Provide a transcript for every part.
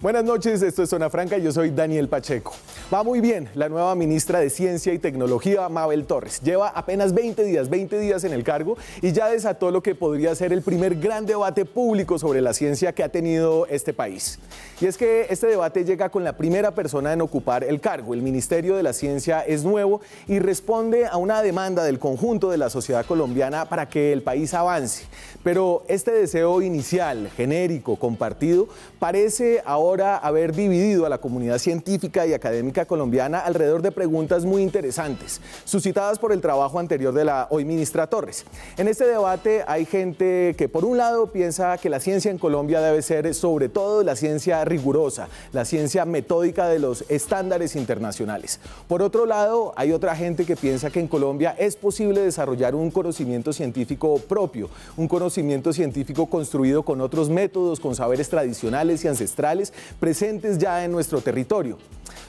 Buenas noches, esto es Zona Franca y yo soy Daniel Pacheco. Va muy bien la nueva ministra de Ciencia y Tecnología, Mabel Torres. Lleva apenas 20 días en el cargo y ya desató lo que podría ser el primer gran debate público sobre la ciencia que ha tenido este país. Y es que este debate llega con la primera persona en ocupar el cargo. El Ministerio de la Ciencia es nuevo y responde a una demanda del conjunto de la sociedad colombiana para que el país avance. Pero este deseo inicial, genérico, compartido, parece ahora haber dividido a la comunidad científica y académica colombiana alrededor de preguntas muy interesantes, suscitadas por el trabajo anterior de la hoy ministra Torres. En este debate hay gente que por un lado piensa que la ciencia en Colombia debe ser sobre todo la ciencia rigurosa, la ciencia metódica de los estándares internacionales. Por otro lado, hay otra gente que piensa que en Colombia es posible desarrollar un conocimiento científico propio, un conocimiento científico construido con otros métodos, con saberes tradicionales y ancestrales presentes ya en nuestro territorio.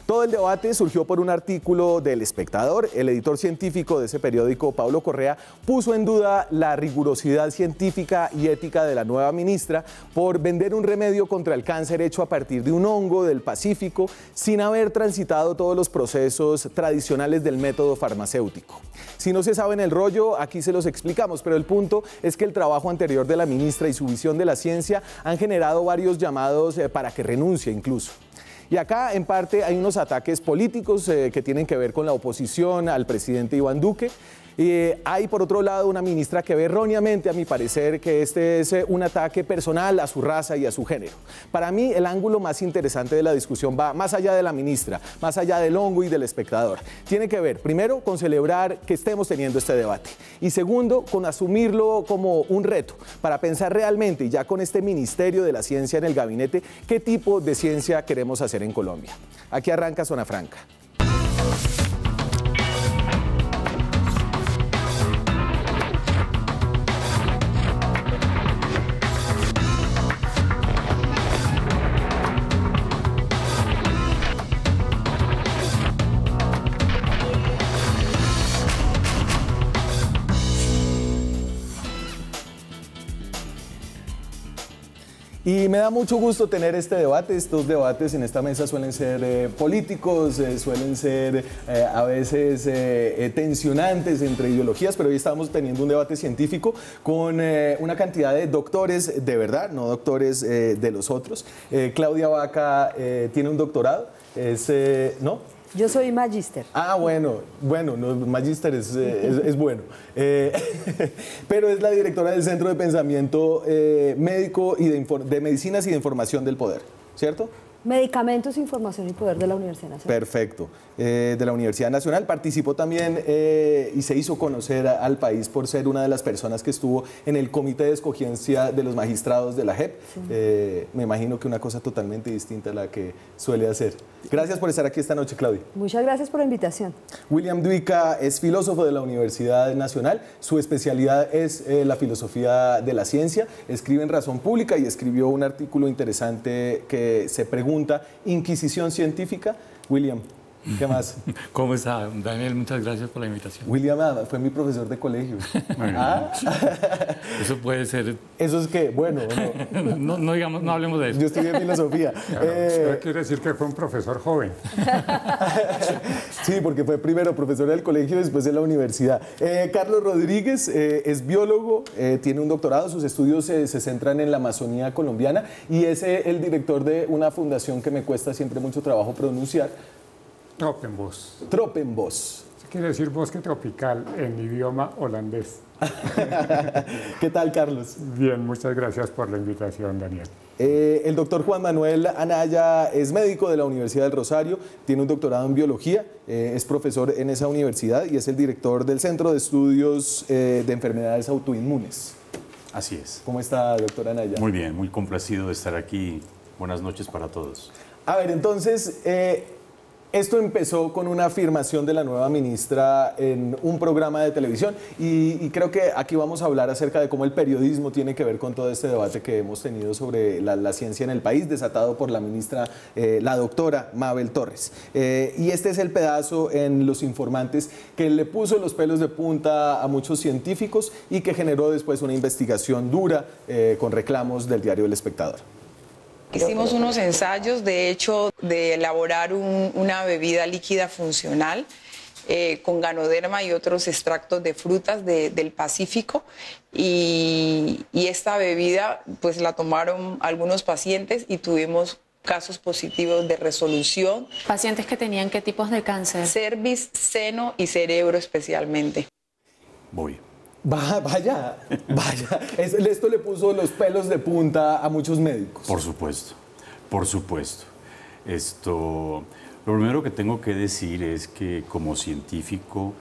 Todo el debate surgió por un artículo del Espectador. El editor científico de ese periódico, Pablo Correa, puso en duda la rigurosidad científica y ética de la nueva ministra por vender un remedio contra el cáncer hecho a partir de un hongo del Pacífico sin haber transitado todos los procesos tradicionales del método farmacéutico. Si no se sabe en el rollo, aquí se los explicamos, pero el punto es que el trabajo anterior de la ministra y su visión de la ciencia han generado varios llamados para que renuncie incluso. Y acá, en parte, hay unos ataques políticos que tienen que ver con la oposición al presidente Iván Duque. Hay, por otro lado, una ministra que ve erróneamente, a mi parecer, que este es un ataque personal a su raza y a su género. Para mí, el ángulo más interesante de la discusión va más allá de la ministra, más allá del hongo y del espectador. Tiene que ver, primero, con celebrar que estemos teniendo este debate. Y segundo, con asumirlo como un reto, para pensar realmente, ya con este Ministerio de la Ciencia en el gabinete, qué tipo de ciencia queremos hacer en Colombia. Aquí arranca Zona Franca. Y me da mucho gusto tener este debate. Estos debates en esta mesa suelen ser políticos, suelen ser a veces tensionantes entre ideologías, pero hoy estamos teniendo un debate científico con una cantidad de doctores de verdad, no doctores de los otros. Claudia Vaca tiene un doctorado, ¿no? Yo soy magíster. Ah, bueno, no, magíster es bueno. Pero es la directora del Centro de Pensamiento Médico y de Medicinas y de Información del Poder, ¿cierto? Medicamentos, Información y Poder de la Universidad Nacional. Perfecto. De la Universidad Nacional. Participó también y se hizo conocer al país por ser una de las personas que estuvo en el comité de escogencia de los magistrados de la JEP. Sí. Me imagino que una cosa totalmente distinta a la que suele hacer. Gracias por estar aquí esta noche, Claudia. Muchas gracias por la invitación. William Duica es filósofo de la Universidad Nacional. Su especialidad es la filosofía de la ciencia. Escribe en Razón Pública y escribió un artículo interesante que se pregunta Inquisición científica. William, ¿qué más? ¿Cómo está, Daniel? Muchas gracias por la invitación. William fue mi profesor de colegio. ¿Ah? Eso puede ser... ¿Eso es qué? Bueno, no digamos, no hablemos de eso. Yo estudié filosofía. Claro, quiere decir que fue un profesor joven. Sí, porque fue primero profesor del colegio y después en la universidad. Carlos Rodríguez es biólogo, tiene un doctorado, sus estudios se centran en la Amazonía colombiana y es el director de una fundación que me cuesta siempre mucho trabajo pronunciar. Tropenbos. Tropenbos. Quiere decir bosque tropical en idioma holandés. ¿Qué tal, Carlos? Bien, muchas gracias por la invitación, Daniel. El doctor Juan Manuel Anaya es médico de la Universidad del Rosario, tiene un doctorado en biología, es profesor en esa universidad y es el director del Centro de Estudios de Enfermedades Autoinmunes. Así es. ¿Cómo está, doctor Anaya? Muy bien, muy complacido de estar aquí. Buenas noches para todos. A ver, entonces... Esto empezó con una afirmación de la nueva ministra en un programa de televisión y creo que aquí vamos a hablar acerca de cómo el periodismo tiene que ver con todo este debate que hemos tenido sobre la ciencia en el país, desatado por la ministra, la doctora Mabel Torres. Y este es el pedazo en Los Informantes que le puso los pelos de punta a muchos científicos y que generó después una investigación dura con reclamos del diario El Espectador. Hicimos unos ensayos, de hecho, de elaborar una bebida líquida funcional con ganoderma y otros extractos de frutas del Pacífico. Y esta bebida pues la tomaron algunos pacientes y tuvimos casos positivos de resolución. ¿Pacientes que tenían qué tipos de cáncer? Cervix, seno y cerebro especialmente. Voy. Vaya. Esto le puso los pelos de punta a muchos médicos. Por supuesto, por supuesto. Lo primero que tengo que decir es que como científico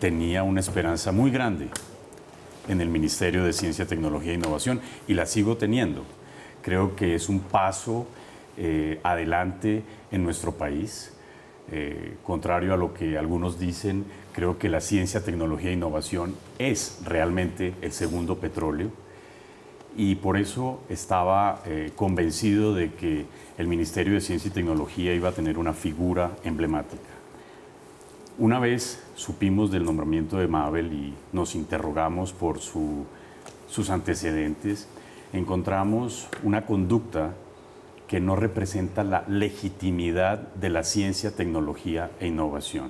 tenía una esperanza muy grande en el Ministerio de Ciencia, Tecnología e Innovación y la sigo teniendo. Creo que es un paso adelante en nuestro país. Contrario a lo que algunos dicen, creo que la ciencia, tecnología e innovación es realmente el segundo petróleo y por eso estaba convencido de que el Ministerio de Ciencia y Tecnología iba a tener una figura emblemática. Una vez supimos del nombramiento de Mabel y nos interrogamos por sus antecedentes, encontramos una conducta que no representa la legitimidad de la ciencia, tecnología e innovación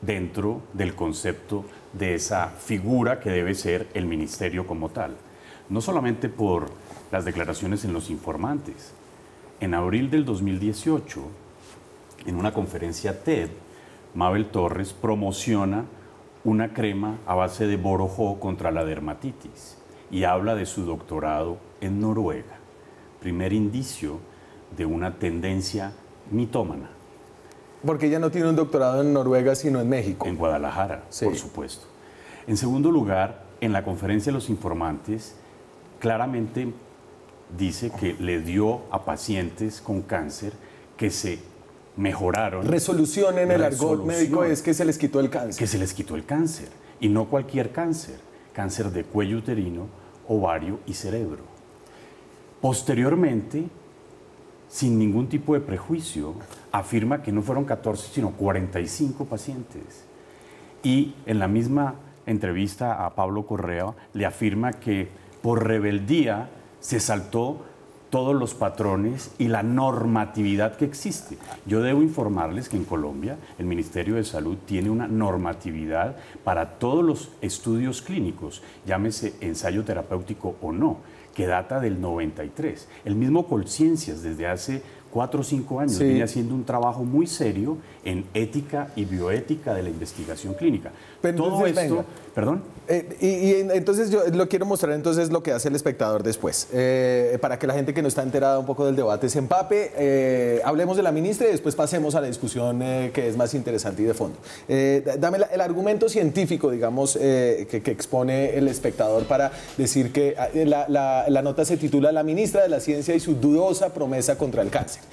dentro del concepto de esa figura que debe ser el ministerio como tal. No solamente por las declaraciones en Los Informantes. En abril del 2018, en una conferencia TED, Mabel Torres promociona una crema a base de borojó contra la dermatitis y habla de su doctorado en Noruega. Primer indicio de una tendencia mitómana. Porque ella no tiene un doctorado en Noruega, sino en México. En Guadalajara, sí, por supuesto. En segundo lugar, en la conferencia de Los Informantes, claramente dice que le dio a pacientes con cáncer que se mejoraron. Resolución en el argot médico es que se les quitó el cáncer. Que se les quitó el cáncer. Y no cualquier cáncer. Cáncer de cuello uterino, ovario y cerebro. Posteriormente, sin ningún tipo de prejuicio, afirma que no fueron 14, sino 45 pacientes. Y en la misma entrevista a Pablo Correa, le afirma que por rebeldía se saltó todos los patrones y la normatividad que existe. Yo debo informarles que en Colombia el Ministerio de Salud tiene una normatividad para todos los estudios clínicos, llámese ensayo terapéutico o no, que data del 93. El mismo Colciencias desde hace 4 o 5 años viene haciendo un trabajo muy serio en ética y bioética de la investigación clínica. Pero todo entonces, esto, venga. perdón. Entonces yo lo quiero mostrar entonces lo que hace el espectador después, para que la gente que no está enterada un poco del debate se empape. Hablemos de la ministra y después pasemos a la discusión que es más interesante y de fondo. Dame el argumento científico, digamos, que expone el espectador para decir que la nota se titula La ministra de la Ciencia y su dudosa promesa contra el cáncer.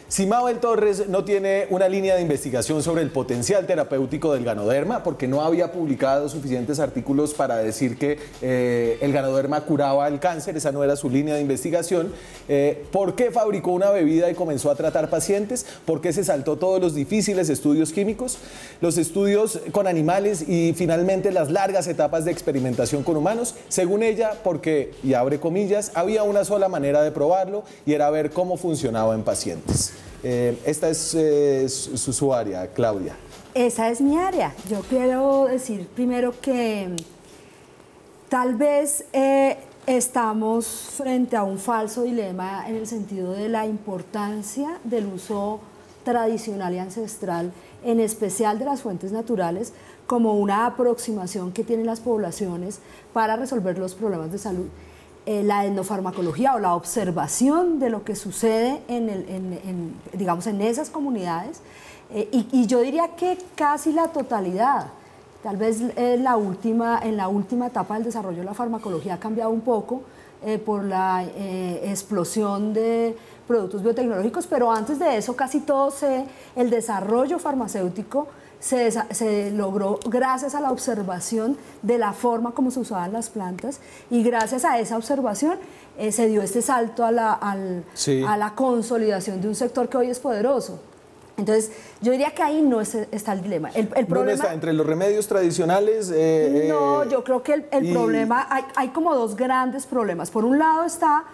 Si Mabel Torres no tiene una línea de investigación sobre el potencial terapéutico del ganoderma, porque no había publicado suficientes artículos para decir que el ganoderma curaba el cáncer, esa no era su línea de investigación, ¿por qué fabricó una bebida y comenzó a tratar pacientes? ¿Por qué se saltó todos los difíciles estudios químicos, los estudios con animales y finalmente las largas etapas de experimentación con humanos? Según ella, porque, y abre comillas, había una sola manera de probarlo y era ver cómo funcionaba en pacientes. Esta es su área, Claudia. Esa es mi área. Yo quiero decir primero que tal vez estamos frente a un falso dilema en el sentido de la importancia del uso tradicional y ancestral, en especial de las fuentes naturales, como una aproximación que tienen las poblaciones para resolver los problemas de salud. La etnofarmacología o la observación de lo que sucede digamos, en esas comunidades, y yo diría que casi la totalidad. Tal vez en la última etapa del desarrollo de la farmacología ha cambiado un poco por la explosión de productos biotecnológicos, pero antes de eso casi todo el desarrollo farmacéutico se logró gracias a la observación de la forma como se usaban las plantas, y gracias a esa observación se dio este salto a la consolidación de un sector que hoy es poderoso. Entonces, yo diría que ahí no está el dilema. El problema, ¿dónde está? ¿Entre los remedios tradicionales? No, yo creo que el problema, hay como dos grandes problemas. Por un lado está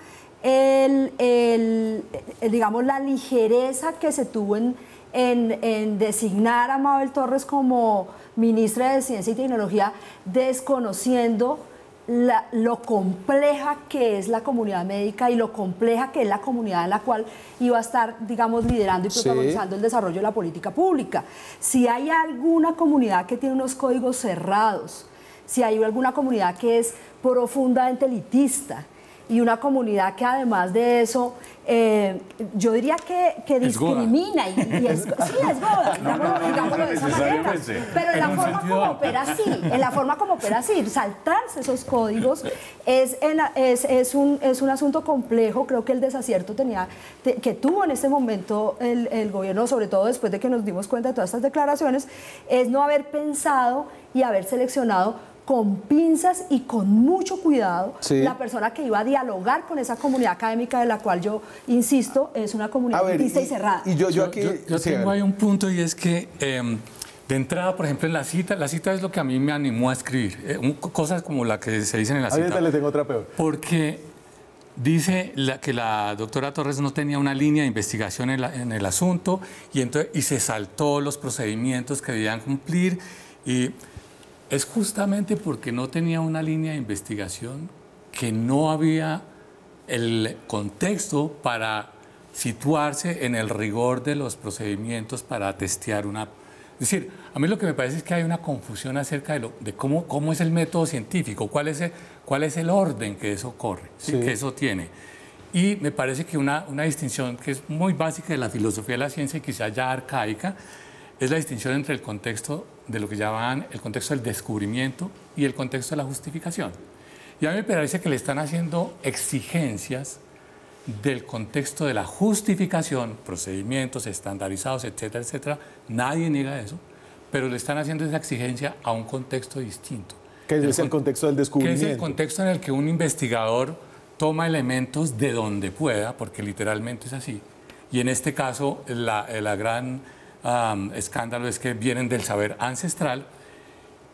digamos, la ligereza que se tuvo en designar a Mabel Torres como ministra de Ciencia y Tecnología, desconociendo lo compleja que es la comunidad médica y lo compleja que es la comunidad en la cual iba a estar, digamos, liderando y protagonizando el desarrollo de la política pública. Si hay alguna comunidad que tiene unos códigos cerrados, si hay alguna comunidad que es profundamente elitista, y una comunidad que además de eso, yo diría que discrimina y es goda, digámoslo de esa manera. Pero en la forma como opera así, saltarse esos códigos es un asunto complejo. Creo que el desacierto que tuvo en este momento el gobierno, sobre todo después de que nos dimos cuenta de todas estas declaraciones, es no haber pensado y haber seleccionado con pinzas y con mucho cuidado la persona que iba a dialogar con esa comunidad académica de la cual yo insisto es una comunidad elitista y cerrada. Y yo tengo ahí un punto, y es que de entrada, por ejemplo, en la cita es lo que a mí me animó a escribir, cosas como la que se dicen en la cita. Ahorita le tengo otra peor. Porque dice que la doctora Torres no tenía una línea de investigación en el asunto y se saltó los procedimientos que debían cumplir, y es justamente porque no tenía una línea de investigación que no había el contexto para situarse en el rigor de los procedimientos para testear una... Es decir, a mí lo que me parece es que hay una confusión acerca de cómo es el método científico, cuál es el orden que eso corre, ¿sí? Que eso tiene. Y me parece que una distinción que es muy básica de la filosofía de la ciencia y quizá ya arcaica, es la distinción entre el contexto de lo que llaman el contexto del descubrimiento y el contexto de la justificación. Y a mí me parece que le están haciendo exigencias del contexto de la justificación, procedimientos estandarizados, etcétera, etcétera. Nadie niega eso, pero le están haciendo esa exigencia a un contexto distinto. ¿Qué es el contexto del descubrimiento? Que es el contexto en el que un investigador toma elementos de donde pueda, porque literalmente es así. Y en este caso, la gran escándalo es que vienen del saber ancestral,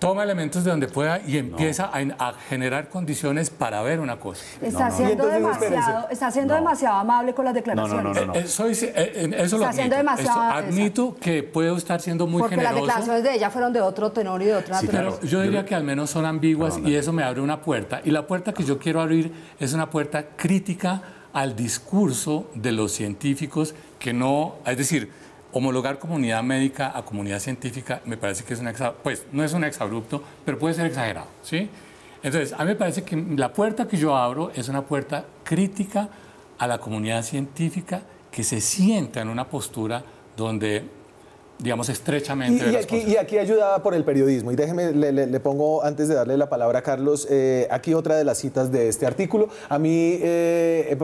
toma elementos de donde pueda y empieza a generar condiciones para ver una cosa. Está siendo demasiado amable con las declaraciones. Eso lo admito. Admito que puedo estar siendo muy generoso. Porque las declaraciones de ella fueron de otro tenor y de otra naturaleza. Pero yo diría que al menos son ambiguas y eso me abre una puerta. Y la puerta que yo quiero abrir es una puerta crítica al discurso de los científicos que no... Es decir, homologar comunidad médica a comunidad científica me parece que es no es un exabrupto, pero puede ser exagerado, ¿sí? Entonces, a mí me parece que la puerta que yo abro es una puerta crítica a la comunidad científica que se sienta en una postura donde, digamos, estrechamente... Y aquí ayudada por el periodismo. Y déjeme, le pongo, antes de darle la palabra a Carlos, aquí otra de las citas de este artículo. A mí,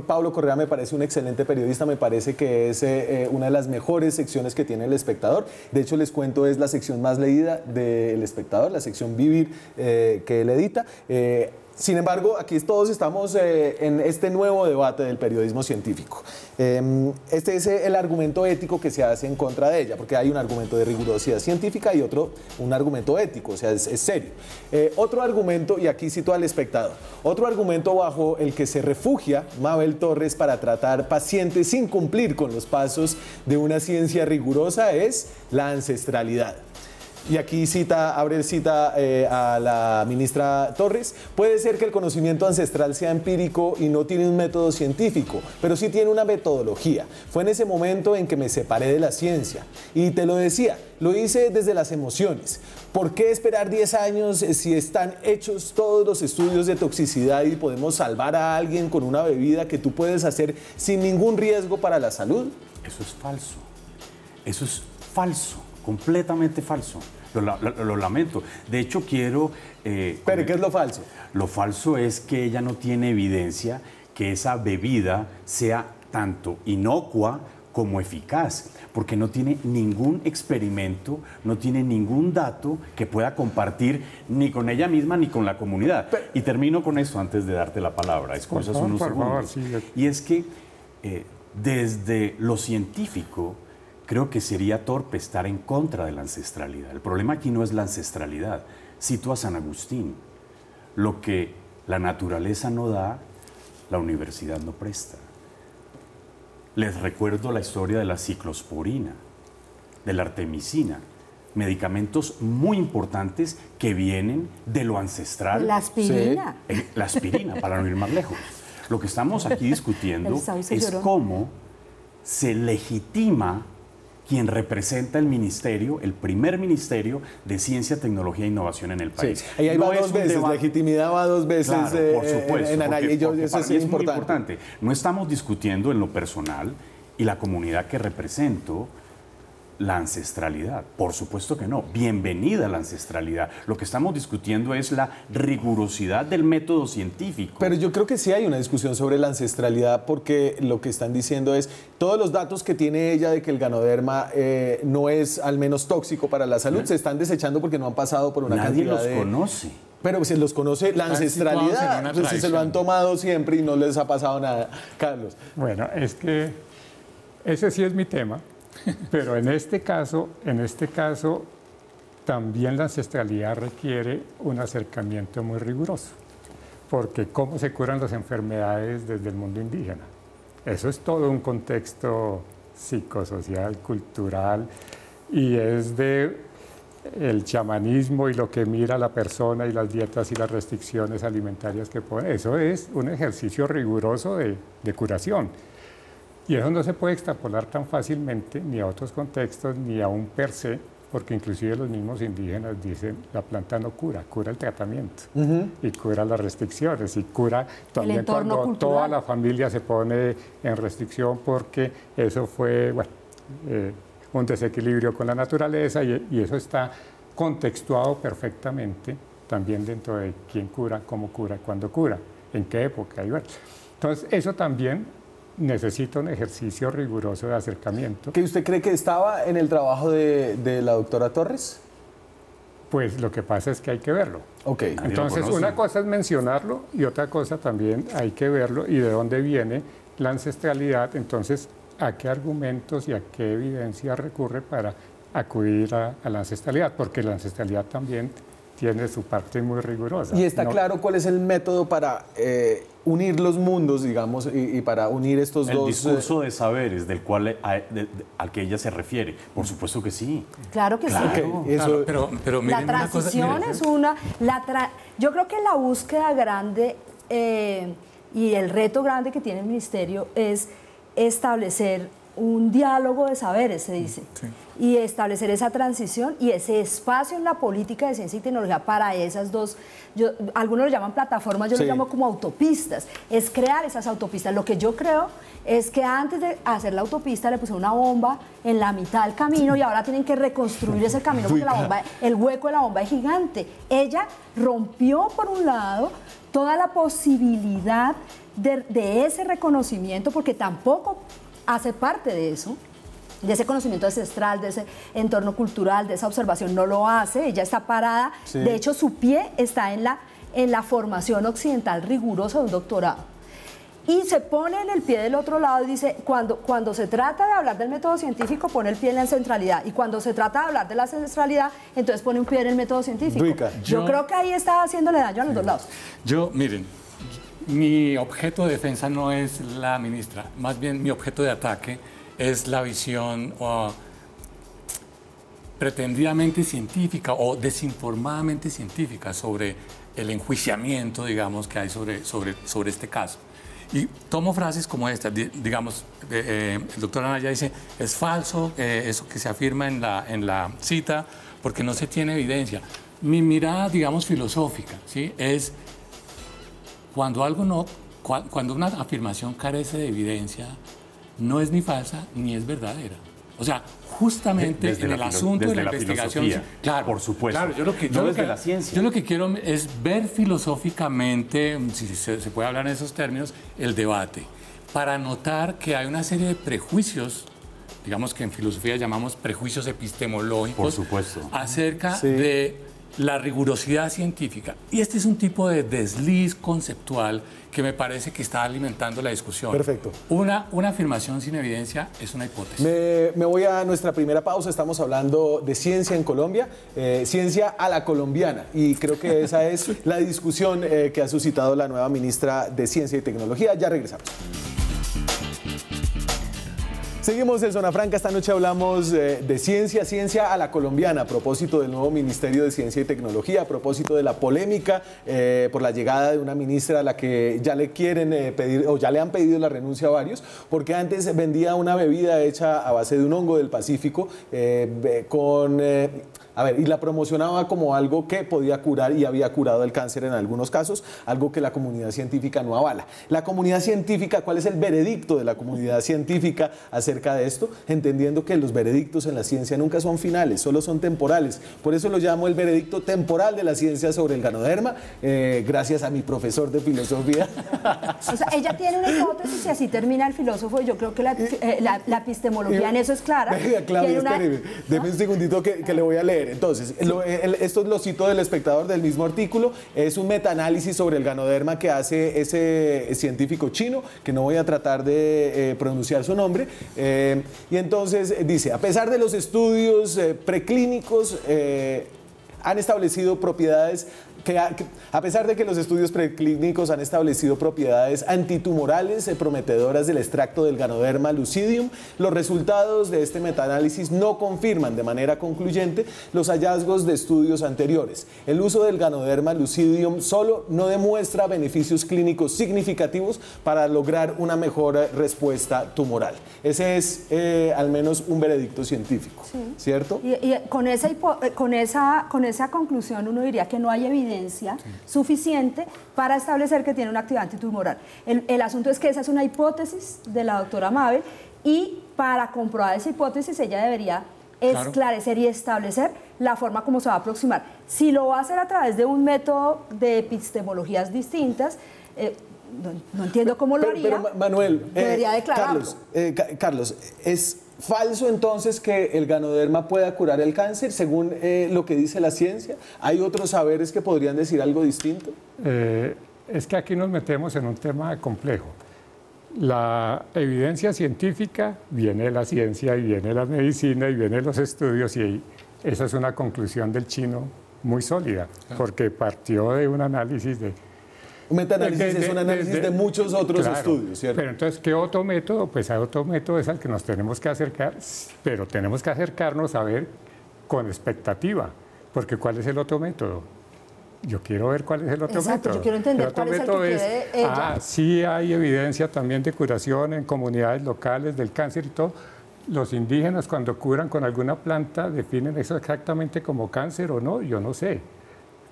Pablo Correa me parece un excelente periodista, me parece que es una de las mejores secciones que tiene El Espectador. De hecho, les cuento, es la sección más leída del Espectador, la sección Vivir que él edita. Sin embargo, aquí todos estamos en este nuevo debate del periodismo científico. Este es el argumento ético que se hace en contra de ella, porque hay un argumento de rigurosidad científica y un argumento ético, o sea, es serio. Otro argumento, y aquí cito al Espectador, otro argumento bajo el que se refugia Mabel Torres para tratar pacientes sin cumplir con los pasos de una ciencia rigurosa es la ancestralidad. Y aquí abre cita a la ministra Torres. Puede ser que el conocimiento ancestral sea empírico y no tiene un método científico, pero sí tiene una metodología. Fue en ese momento en que me separé de la ciencia. Y te lo decía, lo hice desde las emociones. ¿Por qué esperar 10 años si están hechos todos los estudios de toxicidad y podemos salvar a alguien con una bebida que tú puedes hacer sin ningún riesgo para la salud? Eso es falso. Eso es falso. Completamente falso. Lo lamento. De hecho, quiero... ¿Pero qué es lo falso? Lo falso es que ella no tiene evidencia que esa bebida sea tanto inocua como eficaz, porque no tiene ningún experimento, no tiene ningún dato que pueda compartir ni con ella misma ni con la comunidad. Y termino con esto antes de darte la palabra. Excusas unos segundos. Y es que desde lo científico creo que sería torpe estar en contra de la ancestralidad. El problema aquí no es la ancestralidad. Cito a San Agustín: lo que la naturaleza no da, la universidad no presta. Les recuerdo la historia de la ciclosporina, de la artemisina, medicamentos muy importantes que vienen de lo ancestral. La aspirina. Sí. La aspirina, para no ir más lejos. Lo que estamos aquí discutiendo es cómo se legitima quien representa el ministerio, el primer ministerio de Ciencia, Tecnología e Innovación en el país. Sí. Ahí va dos veces, legitimidad va dos veces, claro, por supuesto, en Anaya, porque eso para mí es muy importante. No estamos discutiendo en lo personal y la comunidad que represento la ancestralidad. Por supuesto que no. Bienvenida a la ancestralidad. Lo que estamos discutiendo es la rigurosidad del método científico. Pero yo creo que sí hay una discusión sobre la ancestralidad, porque lo que están diciendo es todos los datos que tiene ella de que el ganoderma no es al menos tóxico para la salud, se están desechando porque no han pasado por una Nadie cantidad los conoce. Pero se los conoce la ancestralidad, pues si se lo han tomado siempre y no les ha pasado nada. Carlos. Bueno, es que ese sí es mi tema. Pero en este caso también la ancestralidad requiere un acercamiento muy riguroso, porque cómo se curan las enfermedades desde el mundo indígena. Eso es todo un contexto psicosocial, cultural, y es de el chamanismo y lo que mira la persona y las dietas y las restricciones alimentarias que pone. Eso es un ejercicio riguroso de curación. Y eso no se puede extrapolar tan fácilmente ni a otros contextos ni a un per se, porque inclusive los mismos indígenas dicen la planta no cura, cura el tratamiento y cura las restricciones y cura también cuando cultural. Toda la familia se pone en restricción porque eso fue un desequilibrio con la naturaleza y eso está contextuado perfectamente también dentro de quién cura, cómo cura, cuándo cura, en qué época. Entonces eso también necesita un ejercicio riguroso de acercamiento. ¿Qué usted cree que estaba en el trabajo de la doctora Torres? Pues lo que pasa es que hay que verlo. Okay. Entonces, una cosa es mencionarlo y otra cosa también hay que verlo y de dónde viene la ancestralidad. Entonces, ¿a qué argumentos y a qué evidencia recurre para acudir a la ancestralidad? Porque la ancestralidad también tiene su parte muy rigurosa. Y está claro cuál es el método para unir los mundos, digamos, y para unir estos dos... El discurso de saberes del cual al que ella se refiere. Por supuesto que sí. Claro que sí. Okay. Eso, pero miren, la transición una cosa, es una... yo creo que la búsqueda grande y el reto grande que tiene el ministerio es establecer un diálogo de saberes, se dice, y establecer esa transición y ese espacio en la política de ciencia y tecnología para esas dos, algunos lo llaman plataformas, yo lo llamo como autopistas, es crear esas autopistas. Lo que yo creo es que antes de hacer la autopista le pusieron una bomba en la mitad del camino y ahora tienen que reconstruir ese camino porque el hueco de la bomba es gigante. Ella rompió por un lado toda la posibilidad de ese reconocimiento, porque tampoco hace parte de eso, de ese conocimiento ancestral, de ese entorno cultural, de esa observación, no lo hace, ella está parada, de hecho su pie está en la formación occidental rigurosa de un doctorado. Y se pone en el pie del otro lado y dice, cuando se trata de hablar del método científico, pone el pie en la ancestralidad, y cuando se trata de hablar de la ancestralidad, entonces pone un pie en el método científico. Yo creo que ahí está haciéndole daño a los dos lados. Miren, mi objeto de defensa no es la ministra, más bien mi objeto de ataque es la visión pretendidamente científica o desinformadamente científica sobre el enjuiciamiento, digamos, que hay sobre este caso. Y tomo frases como esta, digamos, el doctor Anaya dice, es falso eso que se afirma en la cita porque no se tiene evidencia. Mi mirada, digamos, filosófica, ¿sí? Es cuando una afirmación carece de evidencia, no es ni falsa ni es verdadera. O sea, justamente en el asunto de la investigación, claro, por supuesto. Claro, la ciencia. Yo lo que quiero es ver filosóficamente, si se puede hablar en esos términos, el debate, para notar que hay una serie de prejuicios, digamos que en filosofía llamamos prejuicios epistemológicos, por supuesto, acerca de la rigurosidad científica. Y este es un tipo de desliz conceptual que me parece que está alimentando la discusión. Perfecto. Una afirmación sin evidencia es una hipótesis. Me voy a nuestra primera pausa. Estamos hablando de ciencia en Colombia, ciencia a la colombiana. Y creo que esa es la discusión que ha suscitado la nueva ministra de Ciencia y Tecnología. Ya regresamos. Seguimos en Zona Franca. Esta noche hablamos de ciencia a la colombiana, a propósito del nuevo Ministerio de Ciencia y Tecnología, a propósito de la polémica por la llegada de una ministra a la que ya le quieren pedir, o ya le han pedido la renuncia a varios, porque antes vendía una bebida hecha a base de un hongo del Pacífico y la promocionaba como algo que podía curar y había curado el cáncer en algunos casos, algo que la comunidad científica no avala. La comunidad científica, ¿cuál es el veredicto de la comunidad científica acerca de esto? Entendiendo que los veredictos en la ciencia nunca son finales, solo son temporales. Por eso lo llamo el veredicto temporal de la ciencia sobre el ganoderma, gracias a mi profesor de filosofía. O sea, ella tiene una hipótesis y así termina el filósofo, y yo creo que la epistemología en eso es clara. Claudia, espéreme, deme un segundito que le voy a leer. Entonces, esto lo cito del Espectador, del mismo artículo, es un metaanálisis sobre el ganoderma que hace ese científico chino, que no voy a tratar de pronunciar su nombre, y entonces dice, a pesar de los estudios preclínicos han establecido propiedades a pesar de que los estudios preclínicos han establecido propiedades antitumorales prometedoras del extracto del ganoderma lucidium, los resultados de este metaanálisis no confirman de manera concluyente los hallazgos de estudios anteriores. El uso del ganoderma lucidium solo no demuestra beneficios clínicos significativos para lograr una mejor respuesta tumoral. Ese es al menos un veredicto científico, sí. ¿Cierto? Y con esa conclusión uno diría que no hay evidencia suficiente para establecer que tiene una actividad antitumoral. El asunto es que esa es una hipótesis de la doctora Mabel, y para comprobar esa hipótesis ella debería esclarecer y establecer la forma como se va a aproximar. Si lo va a hacer a través de un método de epistemologías distintas, no entiendo cómo lo haría. Pero Manuel, debería declararlo. Carlos, ¿es falso entonces que el ganoderma pueda curar el cáncer según lo que dice la ciencia? ¿Hay otros saberes que podrían decir algo distinto? Es que aquí nos metemos en un tema complejo. La evidencia científica viene de la ciencia y viene de la medicina y viene de los estudios, y esa es una conclusión del chino muy sólida, porque partió de un análisis de... Un metaanálisis es un análisis de muchos otros estudios, ¿cierto? Pero entonces, ¿qué otro método? Pues hay otro método, es al que nos tenemos que acercar, pero tenemos que acercarnos a ver con expectativa, porque ¿cuál es el otro método? Yo quiero ver cuál es el otro método. Yo quiero entender cuál es el que quiere ella. Sí hay evidencia también de curación en comunidades locales del cáncer y todo. Los indígenas, cuando curan con alguna planta, definen eso exactamente como cáncer o no, yo no sé,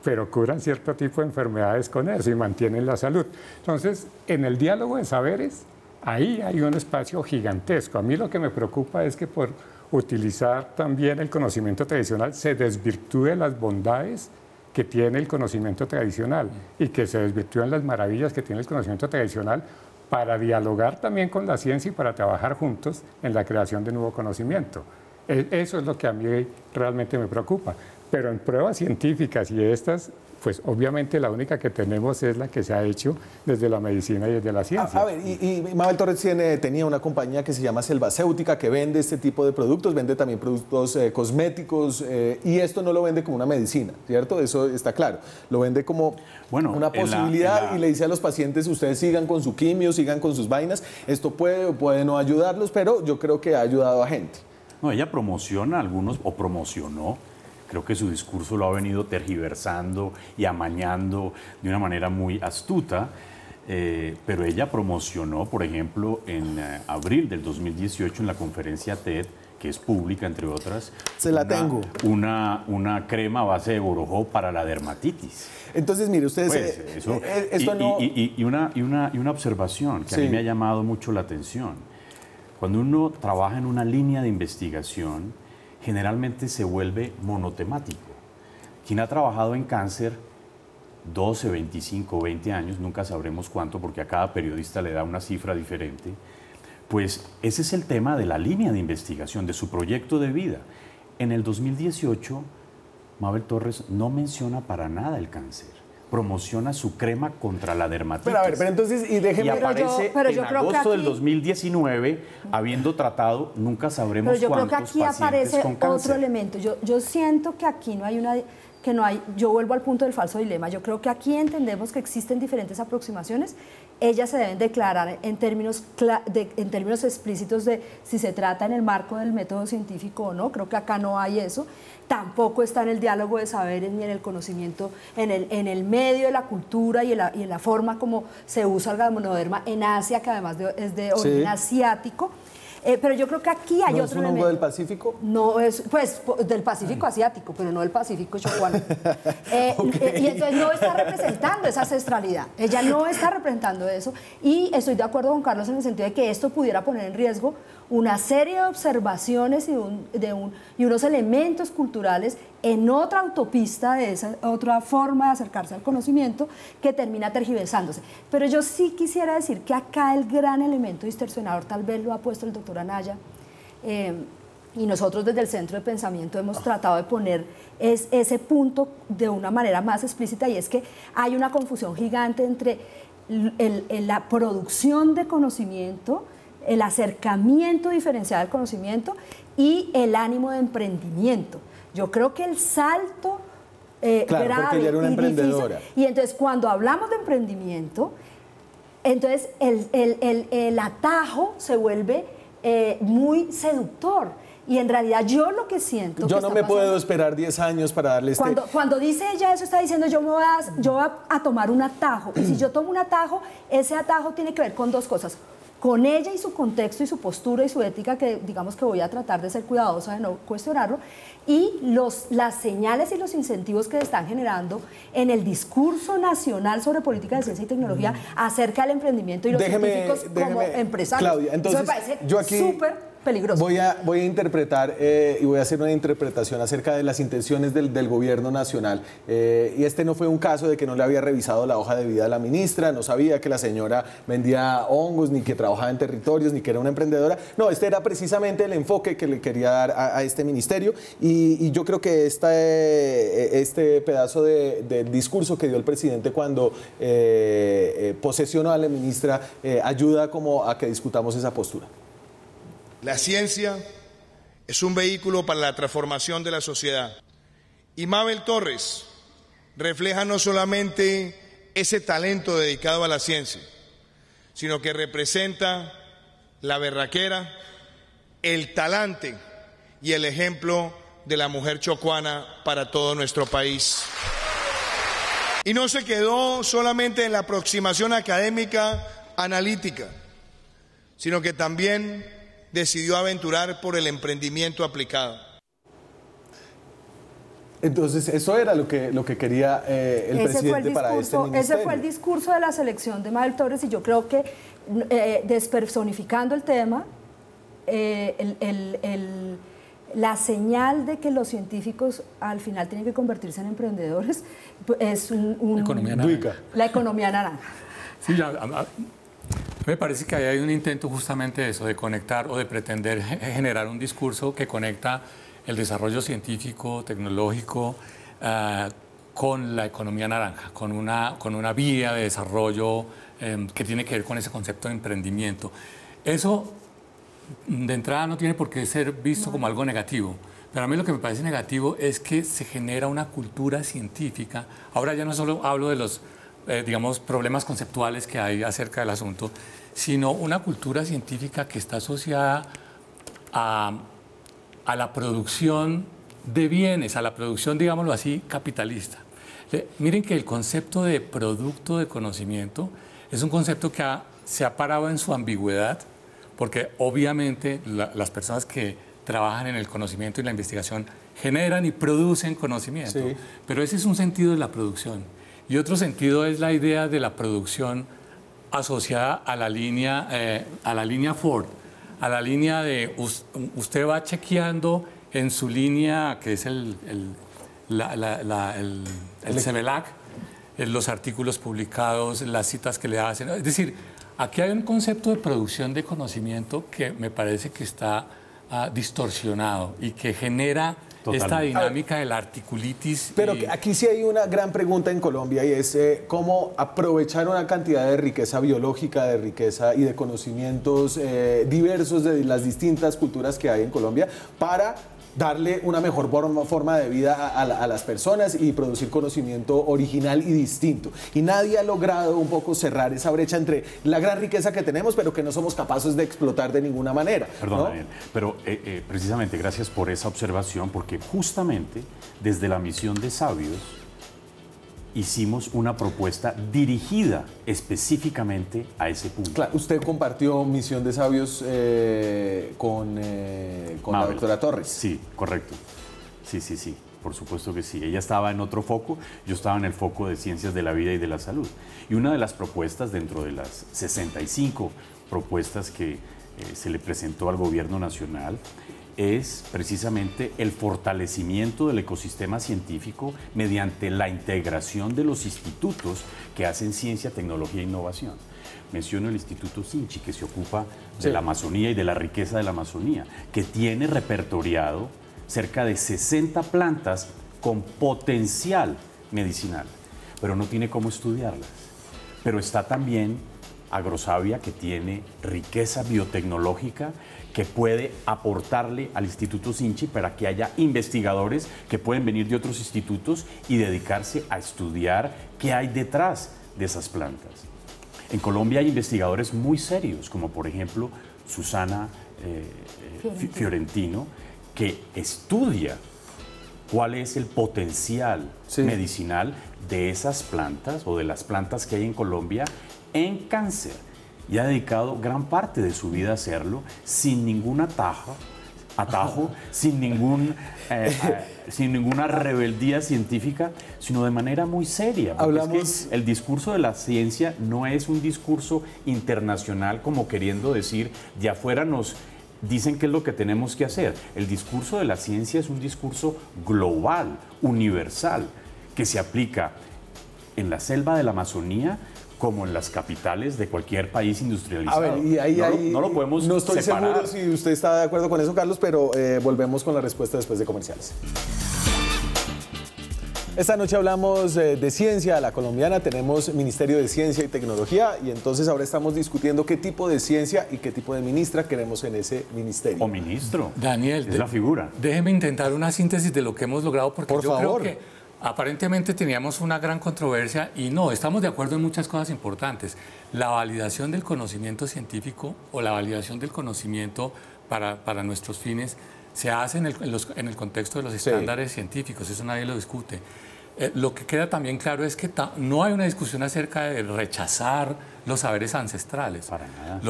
pero curan cierto tipo de enfermedades con eso y mantienen la salud. Entonces, en el diálogo de saberes, ahí hay un espacio gigantesco. A mí lo que me preocupa es que por utilizar también el conocimiento tradicional se desvirtúe las bondades que tiene el conocimiento tradicional y que se desvirtúen las maravillas que tiene el conocimiento tradicional para dialogar también con la ciencia y para trabajar juntos en la creación de nuevo conocimiento. Eso es lo que a mí realmente me preocupa. Pero en pruebas científicas y estas, pues obviamente la única que tenemos es la que se ha hecho desde la medicina y desde la ciencia. A ver, y Mabel Torres tenía una compañía que se llama Selvacéutica, que vende este tipo de productos, vende también productos cosméticos, y esto no lo vende como una medicina, ¿cierto? Eso está claro. Lo vende como una posibilidad y le dice a los pacientes, ustedes sigan con su quimio, sigan con sus vainas, esto puede o puede no ayudarlos, pero yo creo que ha ayudado a gente. No, ella promociona algunos, o promocionó. Creo que su discurso lo ha venido tergiversando y amañando de una manera muy astuta, pero ella promocionó, por ejemplo, en abril del 2018 en la conferencia TED, que es pública, entre otras, una crema a base de borojó para la dermatitis. Entonces, mire, ustedes... Y una observación que a mí me ha llamado mucho la atención. Cuando uno trabaja en una línea de investigación, generalmente se vuelve monotemático. Quien ha trabajado en cáncer 12, 25, 20 años, nunca sabremos cuánto porque a cada periodista le da una cifra diferente, pues ese es el tema de la línea de investigación, de su proyecto de vida. En el 2018 Mabel Torres no menciona para nada el cáncer. Promociona su crema contra la dermatitis. Pero a ver, pero entonces, y déjeme... Y aparece pero yo en creo que agosto del aquí- 2019, habiendo tratado, nunca sabremos Pero yo creo que cuántos aquí pacientes aparece con otro cáncer. elemento. Yo siento que aquí no hay una... que no hay, yo vuelvo al punto del falso dilema. Yo creo que aquí entendemos que existen diferentes aproximaciones. Ellas se deben declarar en términos explícitos de si se trata en el marco del método científico o no. Creo que acá no hay eso. Tampoco está en el diálogo de saberes ni en el conocimiento, en el medio de la cultura y en la forma como se usa el ganoderma en Asia, que además es de origen asiático. Pero yo creo que aquí hay ¿No otro es un hongo elemento. del Pacífico? No es, pues, del Pacífico asiático, pero no del Pacífico chocuano. Y entonces no está representando esa ancestralidad. Ella no está representando eso. Y estoy de acuerdo con Carlos en el sentido de que esto pudiera poner en riesgo una serie de observaciones y unos elementos culturales en otra autopista, de esa otra forma de acercarse al conocimiento que termina tergiversándose. Pero yo sí quisiera decir que acá el gran elemento distorsionador tal vez lo ha puesto el doctor Anaya, y nosotros desde el Centro de Pensamiento hemos tratado de poner ese punto de una manera más explícita, y es que hay una confusión gigante entre la producción de conocimiento, el acercamiento diferenciado al conocimiento y el ánimo de emprendimiento. Yo creo que el salto Claro, grave porque ella era una y difícil, emprendedora. y entonces cuando hablamos de emprendimiento, entonces el atajo se vuelve muy seductor. Y en realidad yo lo que siento... Yo que no está me puedo pasando- esperar 10 años para darle este... Cuando dice ella eso, está diciendo yo voy a tomar un atajo. Y si yo tomo un atajo, ese atajo tiene que ver con dos cosas. Con ella y su contexto y su postura y su ética, que digamos que voy a tratar de ser cuidadosa, de no cuestionarlo, y las señales y los incentivos que se están generando en el discurso nacional sobre política de ciencia y tecnología acerca del emprendimiento y los científicos como empresarios. Claudia, entonces, eso me parece yo aquí súper peligroso. Voy a interpretar y voy a hacer una interpretación acerca de las intenciones del gobierno nacional. Y este no fue un caso de que no le había revisado la hoja de vida a la ministra, no sabía que la señora vendía hongos, ni que trabajaba en territorios, ni que era una emprendedora. No, este era precisamente el enfoque que le quería dar a este ministerio. Y yo creo que este pedazo del discurso que dio el presidente cuando posesionó a la ministra ayuda como a que discutamos esa postura. La ciencia es un vehículo para la transformación de la sociedad. Y Mabel Torres refleja no solamente ese talento dedicado a la ciencia, sino que representa la berraquera, el talante y el ejemplo de la mujer chocuana para todo nuestro país. Y no se quedó solamente en la aproximación académica analítica, sino que también decidió aventurar por el emprendimiento aplicado. Entonces, eso era lo que quería el presidente para este ministerio. Ese fue el discurso de la selección de Mabel Torres, y yo creo que despersonificando el tema, la señal de que los científicos al final tienen que convertirse en emprendedores es Economía naranja. la economía naranja. Sí, me parece que ahí hay un intento justamente de eso, de conectar o de pretender generar un discurso que conecta el desarrollo científico, tecnológico, con la economía naranja, con una vía de desarrollo que tiene que ver con ese concepto de emprendimiento. Eso, de entrada, no tiene por qué ser visto como algo negativo. Pero a mí lo que me parece negativo es que se genera una cultura científica. Ahora ya no solo hablo de los digamos, problemas conceptuales que hay acerca del asunto, sino una cultura científica que está asociada a la producción de bienes, a la producción, digámoslo así, capitalista. Miren que el concepto de producto de conocimiento es un concepto que se ha parado en su ambigüedad, porque obviamente las personas que trabajan en el conocimiento y la investigación generan y producen conocimiento, sí, pero ese es un sentido de la producción. Y otro sentido es la idea de la producción asociada a la línea Ford, a la línea de usted va chequeando en su línea, que es el CEBELAC, los artículos publicados, las citas que le hacen. Es decir, aquí hay un concepto de producción de conocimiento que me parece que está distorsionado y que genera esta dinámica de la articulitis. Pero aquí sí hay una gran pregunta en Colombia y es cómo aprovechar una cantidad de riqueza biológica, de riqueza y de conocimientos diversos de las distintas culturas que hay en Colombia para darle una mejor forma de vida a las personas y producir conocimiento original y distinto. Y nadie ha logrado un poco cerrar esa brecha entre la gran riqueza que tenemos, pero que no somos capaces de explotar de ninguna manera. Perdón, ¿no? Daniel, pero precisamente gracias por esa observación, porque justamente desde la misión de Sabios hicimos una propuesta dirigida específicamente a ese punto. Claro, usted compartió Misión de Sabios con la doctora Torres. Sí, correcto. Sí, por supuesto que sí. Ella estaba en otro foco, yo estaba en el foco de Ciencias de la Vida y de la Salud. Y una de las propuestas dentro de las 65 propuestas que se le presentó al Gobierno Nacional es precisamente el fortalecimiento del ecosistema científico mediante la integración de los institutos que hacen ciencia, tecnología e innovación. Menciono el Instituto Sinchi, que se ocupa de la Amazonía y de la riqueza de la Amazonía, que tiene repertoriado cerca de 60 plantas con potencial medicinal, pero no tiene cómo estudiarlas. Pero está también Agrosavia, que tiene riqueza biotecnológica que puede aportarle al Instituto Sinchi para que haya investigadores que pueden venir de otros institutos y dedicarse a estudiar qué hay detrás de esas plantas. En Colombia hay investigadores muy serios, como por ejemplo Susana Fiorentino, que estudia cuál es el potencial medicinal de esas plantas o de las plantas que hay en Colombia en cáncer, y ha dedicado gran parte de su vida a hacerlo sin ningún atajo, sin ninguna rebeldía científica, sino de manera muy seria. Es que el discurso de la ciencia no es un discurso internacional como queriendo decir, de afuera nos dicen qué es lo que tenemos que hacer. El discurso de la ciencia es un discurso global, universal, que se aplica en la selva de la Amazonía como en las capitales de cualquier país industrializado. A ver, y ahí no lo podemos no estoy separar. seguro si usted está de acuerdo con eso, Carlos, pero volvemos con la respuesta después de comerciales. Esta noche hablamos de ciencia a la colombiana, tenemos Ministerio de Ciencia y Tecnología y entonces ahora estamos discutiendo qué tipo de ciencia y qué tipo de ministra queremos en ese ministerio. O ministro. Daniel, es la figura. Déjeme intentar una síntesis de lo que hemos logrado, porque Por yo favor. creo que aparentemente teníamos una gran controversia y no, estamos de acuerdo en muchas cosas importantes. La validación del conocimiento científico o la validación del conocimiento para nuestros fines se hace en el contexto de los estándares científicos, eso nadie lo discute. Lo que queda también claro es que no hay una discusión acerca de rechazar los saberes ancestrales. Para nada.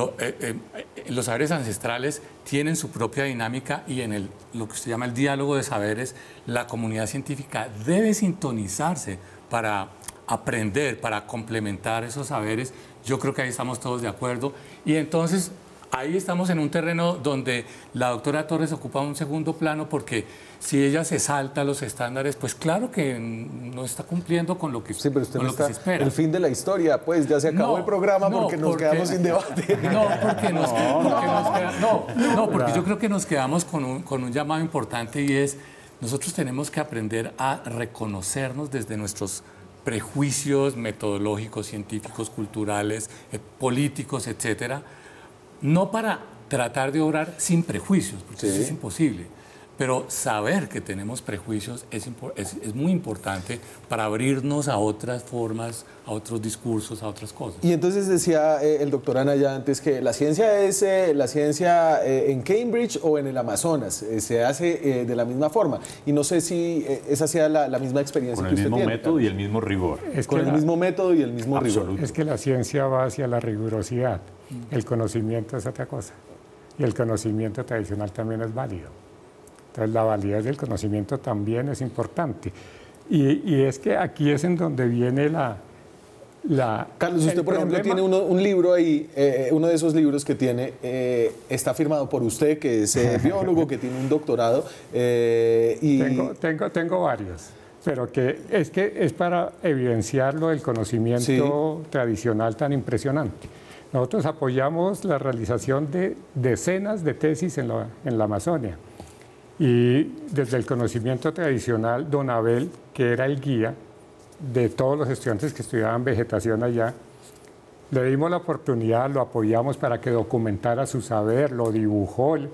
Los saberes ancestrales tienen su propia dinámica y en lo que se llama el diálogo de saberes, la comunidad científica debe sintonizarse para aprender, para complementar esos saberes. Yo creo que ahí estamos todos de acuerdo. Y entonces ahí estamos en un terreno donde la doctora Torres ocupa un segundo plano, porque si ella se salta los estándares, pues claro que no está cumpliendo con lo que, Sí, pero usted con no lo que está se espera. el fin de la historia, pues ya se acabó el programa porque nos quedamos sin debate. Porque yo creo que nos quedamos con un llamado importante, y es, nosotros tenemos que aprender a reconocernos desde nuestros prejuicios metodológicos, científicos, culturales, políticos, etcétera, no para tratar de obrar sin prejuicios, porque eso es imposible, pero saber que tenemos prejuicios es muy importante para abrirnos a otras formas, a otros discursos, a otras cosas. Y entonces decía el doctor Anaya antes que la ciencia es la ciencia en Cambridge o en el Amazonas, se hace de la misma forma. Y no sé si esa sea la misma experiencia con que usted tiene. Con el mismo método y el mismo rigor. Con el mismo método y el mismo rigor. Es que la ciencia va hacia la rigurosidad. El conocimiento es otra cosa. Y el conocimiento tradicional también es válido. Entonces, la validez del conocimiento también es importante. Y es que aquí es en donde viene Carlos, usted, por ejemplo, tiene un libro ahí, uno de esos libros que tiene, está firmado por usted, que es biólogo, que tiene un doctorado. Tengo varios, pero que es para evidenciar lo del conocimiento tradicional tan impresionante. Nosotros apoyamos la realización de decenas de tesis en la Amazonia. Y desde el conocimiento tradicional, don Abel, que era el guía de todos los estudiantes que estudiaban vegetación allá, le dimos la oportunidad, lo apoyamos para que documentara su saber, lo dibujó y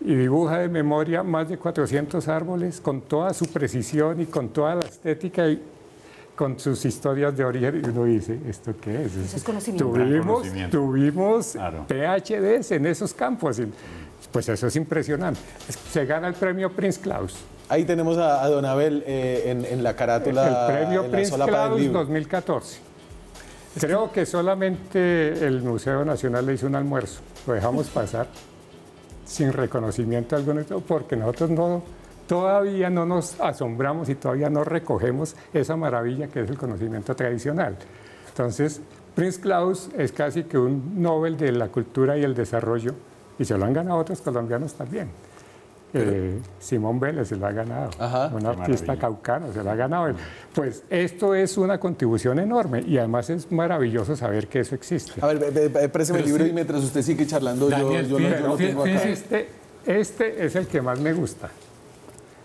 dibuja de memoria más de 400 árboles con toda su precisión y con toda la estética y con sus historias de origen. Y uno dice, ¿esto qué es? Eso es conocimiento. Tuvimos Claro. PhDs en esos campos. Y, pues eso es impresionante. Se gana el premio Prince Claus. Ahí tenemos a don Abel en la carátula. El premio en la Prince solapa del Claus libro. 2014. Creo que solamente el Museo Nacional le hizo un almuerzo. Lo dejamos pasar sin reconocimiento alguno, porque nosotros todavía no nos asombramos y todavía no recogemos esa maravilla que es el conocimiento tradicional. Entonces, Prince Claus es casi que un Nobel de la cultura y el desarrollo, y se lo han ganado otros colombianos también. Simón Vélez se lo ha ganado, Ajá. un artista caucano se lo ha ganado. Pues esto es una contribución enorme y además es maravilloso saber que eso existe. A ver, présteme el libro y mientras usted sigue charlando, Daniel, yo lo tengo acá. Este es el que más me gusta.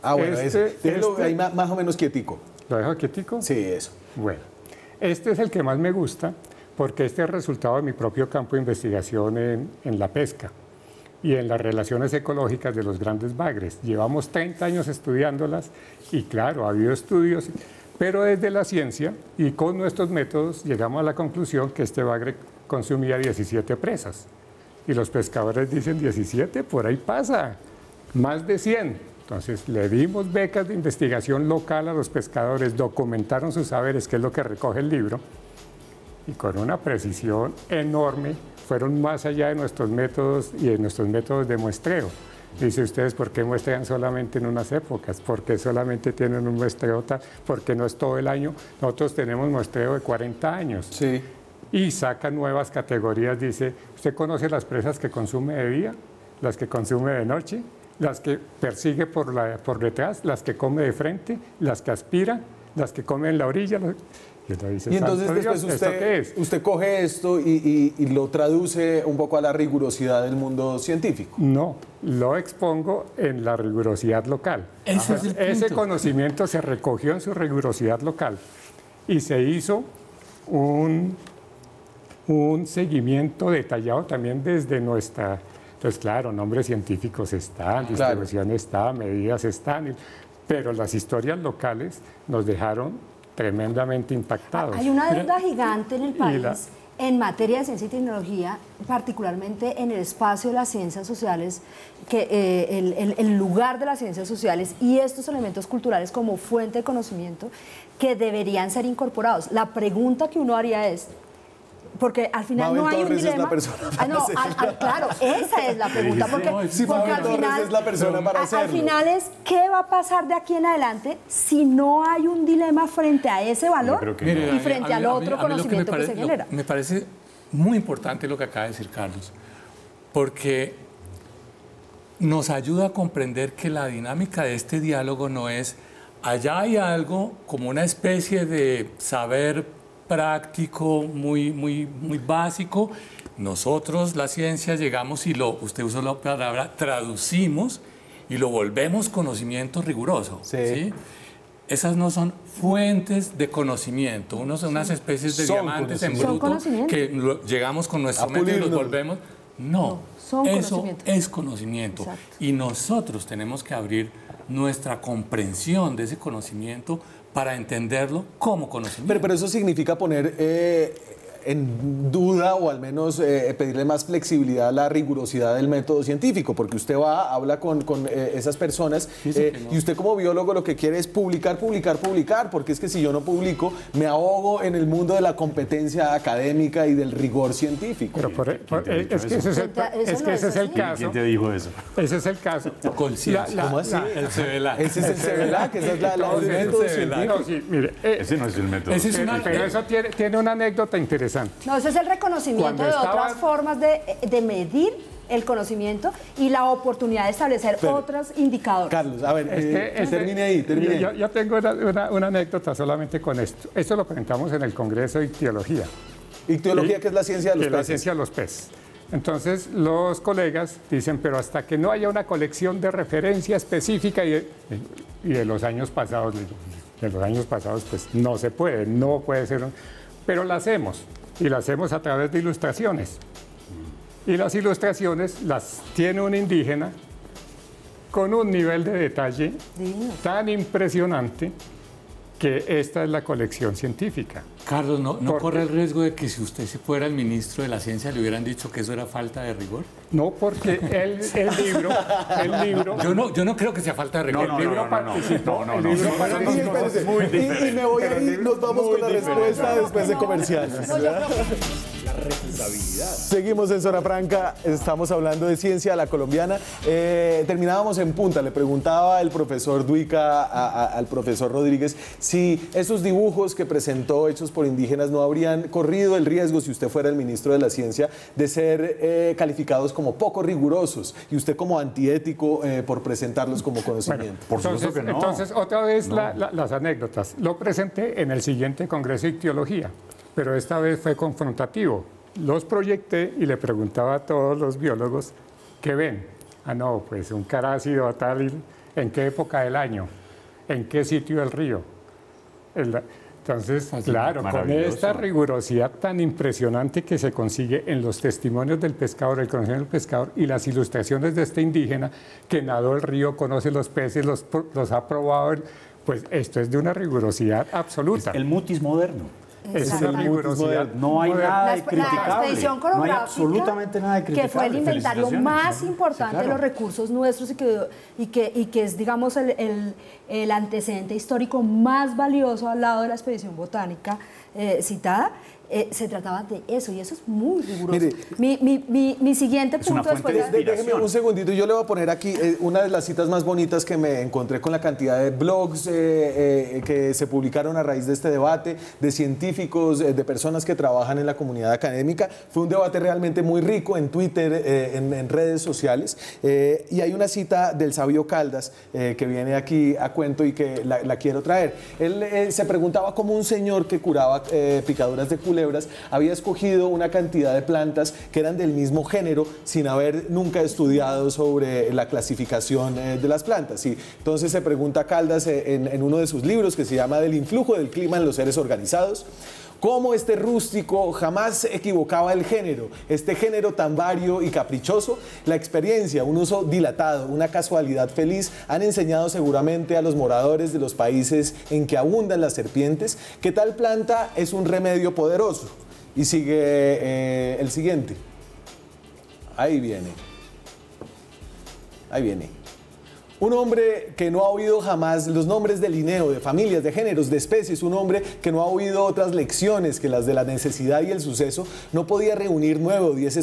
Ah, bueno, déjelo ahí más o menos quietico. ¿Lo dejo quietico? Sí, eso. Bueno, este es el que más me gusta porque este es el resultado de mi propio campo de investigación en la pesca y en las relaciones ecológicas de los grandes bagres. Llevamos 30 años estudiándolas y claro, ha habido estudios, pero desde la ciencia y con nuestros métodos llegamos a la conclusión que este bagre consumía 17 presas. Y los pescadores dicen 17, por ahí pasa, más de 100. Entonces le dimos becas de investigación local a los pescadores, documentaron sus saberes, que es lo que recoge el libro, y con una precisión enorme fueron más allá de nuestros métodos y de nuestros métodos de muestreo. Dice ustedes, ¿por qué muestrean solamente en unas épocas? ¿Por qué solamente tienen un muestreo tal? Porque no es todo el año. Nosotros tenemos muestreo de 40 años. Sí. Y sacan nuevas categorías. Dice, ¿usted conoce las presas que consume de día? ¿Las que consume de noche? ¿Las que persigue por detrás? ¿Las que come de frente? ¿Las que aspira? ¿Las que come en la orilla? Y entonces después usted coge esto y lo traduce un poco a la rigurosidad del mundo científico. No, lo expongo en la rigurosidad local. Ese conocimiento se recogió en su rigurosidad local y se hizo un seguimiento detallado también desde nuestra... Entonces, claro, nombres científicos están, distribución está, medidas están, pero las historias locales nos dejaron tremendamente impactados. Hay una deuda gigante en el país en materia de ciencia y tecnología, particularmente en el espacio de las ciencias sociales, el lugar de las ciencias sociales y estos elementos culturales como fuente de conocimiento que deberían ser incorporados. La pregunta que uno haría es, porque al final Mabel no hay Torres un dilema. Es la persona claro, esa es la pregunta. Porque Mabel Torres es la persona para hacerlo. Al final es, ¿qué va a pasar de aquí en adelante si no hay un dilema frente a ese valor y frente al otro conocimiento que se genera? Me parece muy importante lo que acaba de decir Carlos, porque nos ayuda a comprender que la dinámica de este diálogo no es, allá hay algo como una especie de saber práctico, muy básico. Nosotros, la ciencia, llegamos y usted usó la palabra, traducimos y lo volvemos conocimiento riguroso. ¿sí? Esas no son fuentes de conocimiento, unas especies de diamantes en bruto que llegamos con nuestro método y los volvemos. No, eso es conocimiento. Exacto. Y nosotros tenemos que abrir nuestra comprensión de ese conocimiento para entenderlo como conocimiento. Pero eso significa poner en duda o al menos pedirle más flexibilidad a la rigurosidad del método científico, porque usted habla con esas personas y usted como biólogo lo que quiere es publicar, porque es que si yo no publico me ahogo en el mundo de la competencia académica y del rigor científico. Pero es que ese es el caso. ¿Quién te dijo eso? Ese es el caso. Conciencia. ¿Cómo así? El CEVELAC. Ese es el CEVELAC, esa es el método científico. No, sí, mire, ese no es el método. Pero eso tiene una anécdota interesante. No, ese es el reconocimiento de otras formas de medir el conocimiento y la oportunidad de establecer otros indicadores. Carlos, a ver, termine ahí. Yo tengo una anécdota solamente con esto. Esto lo presentamos en el Congreso de Ictiología. ¿Ictiología, que es la ciencia de los peces? La ciencia de los peces. Entonces los colegas dicen, pero hasta que no haya una colección de referencia específica y de los años pasados, pues no se puede, no puede ser, pero la hacemos y la hacemos a través de ilustraciones. Y las ilustraciones las tiene un indígena con un nivel de detalle tan impresionante que esta es la colección científica. Carlos, ¿no corre el riesgo de que si usted fuera el ministro de la Ciencia le hubieran dicho que eso era falta de rigor? No, porque el libro... Yo no creo que sea falta de rigor. El libro participó. Y me voy a ir, nos vamos con la respuesta después de comerciales. La responsabilidad. Seguimos en Zona Franca, estamos hablando de ciencia a la colombiana. Terminábamos en punta, le preguntaba el profesor Duica al profesor Rodríguez si esos dibujos que presentó hechos por indígenas no habrían corrido el riesgo, si usted fuera el ministro de la Ciencia, de ser calificados como poco rigurosos y usted como antiético por presentarlos como conocimiento. Bueno, por supuesto que no. Entonces, otra vez las anécdotas. Lo presenté en el siguiente Congreso de Ictiología, pero esta vez fue confrontativo. Los proyecté y le preguntaba a todos los biólogos qué ven. No, pues un carácido tal, ¿en qué época del año? ¿En qué sitio del río? Entonces, claro, con esta rigurosidad tan impresionante que se consigue en los testimonios del pescador, el conocimiento del pescador y las ilustraciones de este indígena que nadó el río, conoce los peces, los ha probado, pues esto es de una rigurosidad absoluta. Es el mutis moderno. Es una rigurosidad. No hay nada de criticable. La expedición no hay absolutamente nada de criticable. Que fue el inventario más importante de los recursos nuestros y que es, digamos, el antecedente histórico más valioso al lado de la expedición botánica citada. Se trataba de eso y eso es muy riguroso. Mire, mi siguiente punto después déjeme un segundito, yo le voy a poner aquí una de las citas más bonitas que me encontré con la cantidad de blogs que se publicaron a raíz de este debate, de científicos, de personas que trabajan en la comunidad académica. Fue un debate realmente muy rico en Twitter, en redes sociales, y hay una cita del sabio Caldas que viene aquí a cuento y que la quiero traer. Él se preguntaba cómo un señor que curaba picaduras de culebras había escogido una cantidad de plantas que eran del mismo género sin haber nunca estudiado sobre la clasificación de las plantas. Y entonces se pregunta Caldas en uno de sus libros que se llama Del influjo del clima en los seres organizados, cómo este rústico jamás equivocaba el género, este género tan vario y caprichoso. La experiencia, un uso dilatado, una casualidad feliz han enseñado seguramente a los moradores de los países en que abundan las serpientes que tal planta es un remedio poderoso. Y sigue el siguiente. Ahí viene. Un hombre que no ha oído jamás los nombres de Linneo, de familias, de géneros, de especies, un hombre que no ha oído otras lecciones que las de la necesidad y el suceso, no podía reunir 9 o 10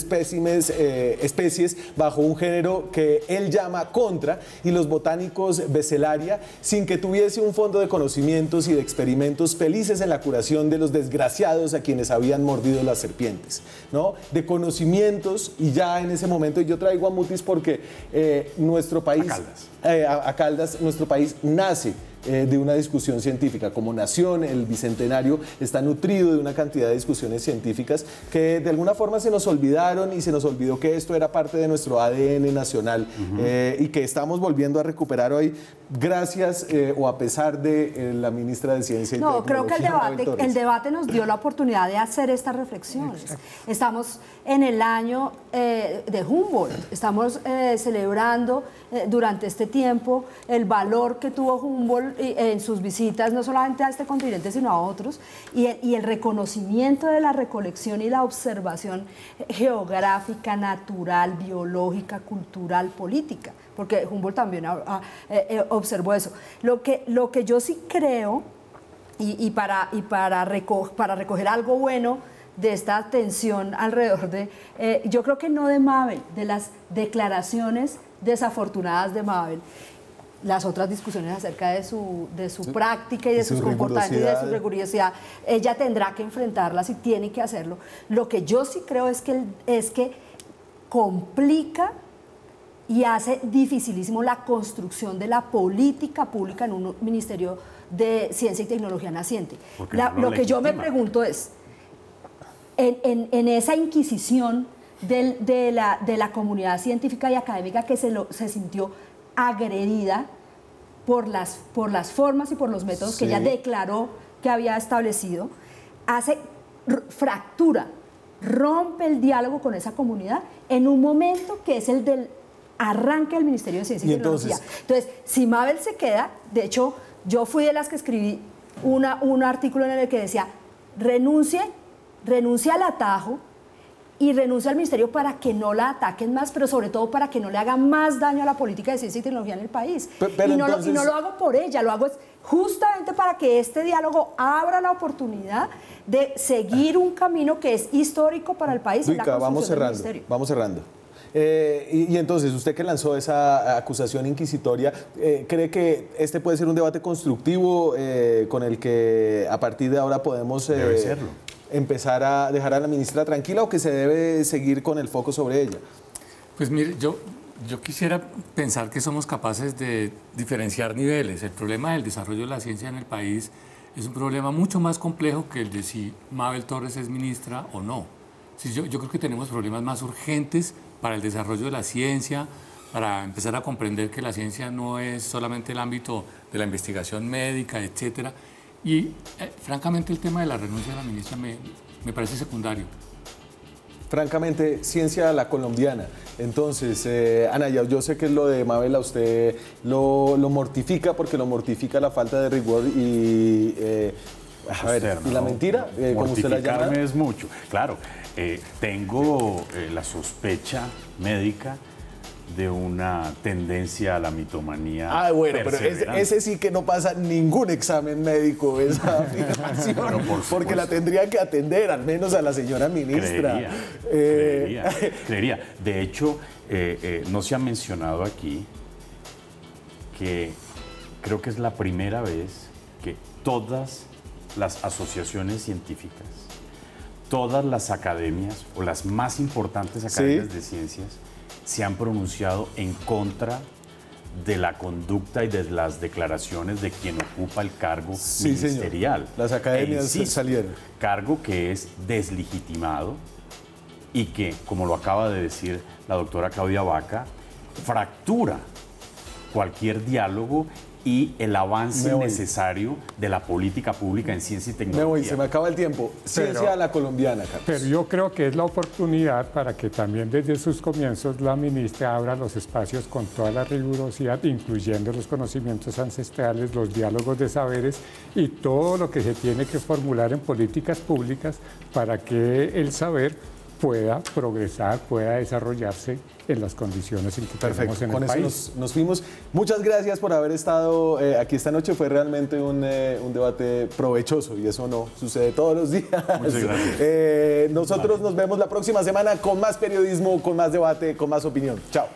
especies bajo un género que él llama contra y los botánicos Veselaria, sin que tuviese un fondo de conocimientos y de experimentos felices en la curación de los desgraciados a quienes habían mordido las serpientes, ¿no? De conocimientos, y ya en ese momento yo traigo a Mutis porque nuestro país... A Caldas, nuestro país nace de una discusión científica. Como nación, el Bicentenario está nutrido de una cantidad de discusiones científicas que de alguna forma se nos olvidaron y se nos olvidó que esto era parte de nuestro ADN nacional y que estamos volviendo a recuperar hoy gracias o a pesar de la ministra de Ciencia y Tecnología. No, creo que el debate nos dio la oportunidad de hacer estas reflexiones. Exacto. Estamos en el año de Humboldt, estamos celebrando durante este tiempo el valor que tuvo Humboldt en sus visitas, no solamente a este continente, sino a otros, y el reconocimiento de la recolección y la observación geográfica, natural, biológica, cultural, política, porque Humboldt también observó eso. Lo que yo sí creo, para recoger algo bueno de esta tensión alrededor yo creo que no de Mabel, de las declaraciones desafortunadas de Mabel, las otras discusiones acerca de su práctica y de sus comportamientos y de su rigurosidad, ella tendrá que enfrentarlas y tiene que hacerlo. Lo que yo sí creo es que complica y hace dificilísimo la construcción de la política pública en un ministerio de ciencia y tecnología naciente. Lo que yo me pregunto es, en esa inquisición de la comunidad científica y académica que se sintió agredida por las formas y por los métodos que ella declaró que había establecido, fractura, rompe el diálogo con esa comunidad en un momento que es el del arranque del Ministerio de Ciencia y Tecnología. Entonces, si Mabel se queda, de hecho, yo fui de las que escribí un artículo en el que decía, renuncia al atajo y renuncia al ministerio para que no la ataquen más, pero sobre todo para que no le haga más daño a la política de ciencia y tecnología en el país. Y no lo hago por ella, lo hago justamente para que este diálogo abra la oportunidad de seguir un camino que es histórico para el país. Luica, vamos cerrando. Y entonces, usted que lanzó esa acusación inquisitoria, ¿cree que este puede ser un debate constructivo con el que a partir de ahora podemos empezar a dejar a la ministra tranquila o que se debe seguir con el foco sobre ella? Pues mire, yo quisiera pensar que somos capaces de diferenciar niveles. El problema del desarrollo de la ciencia en el país es un problema mucho más complejo que el de si Mabel Torres es ministra o no. Yo creo que tenemos problemas más urgentes para el desarrollo de la ciencia, para empezar a comprender que la ciencia no es solamente el ámbito de la investigación médica, etcétera. Y francamente el tema de la renuncia de la ministra me parece secundario. Francamente, ciencia a la colombiana. Entonces, Anaya, yo sé que lo de Mabel a usted lo mortifica porque lo mortifica la falta de rigor y... a ver, ¿y la mentira? ¿Cómo usted la llama? Es mucho. Claro, tengo la sospecha médica de una tendencia a la mitomanía. Bueno, pero ese sí que no pasa ningún examen médico, esa afirmación, porque la tendría que atender, al menos a la señora ministra. Creería. De hecho, no se ha mencionado aquí que creo que es la primera vez que todas las asociaciones científicas, todas las academias o las más importantes academias de ciencias se han pronunciado en contra de la conducta y de las declaraciones de quien ocupa el cargo ministerial. Señor. Las academias salieron. Cargo que es deslegitimado y que, como lo acaba de decir la doctora Claudia Vaca, fractura cualquier diálogo y el avance necesario de la política pública en ciencia y tecnología. Se me acaba el tiempo. Ciencia a la colombiana, Carlos. Pero yo creo que es la oportunidad para que también desde sus comienzos la ministra abra los espacios con toda la rigurosidad, incluyendo los conocimientos ancestrales, los diálogos de saberes y todo lo que se tiene que formular en políticas públicas para que el saber pueda progresar, pueda desarrollarse en las condiciones en que tenemos en el país. Con eso nos fuimos. Muchas gracias por haber estado aquí esta noche. Fue realmente un debate provechoso y eso no sucede todos los días. Muchas gracias. Nosotros nos vemos la próxima semana con más periodismo, con más debate, con más opinión. Chao.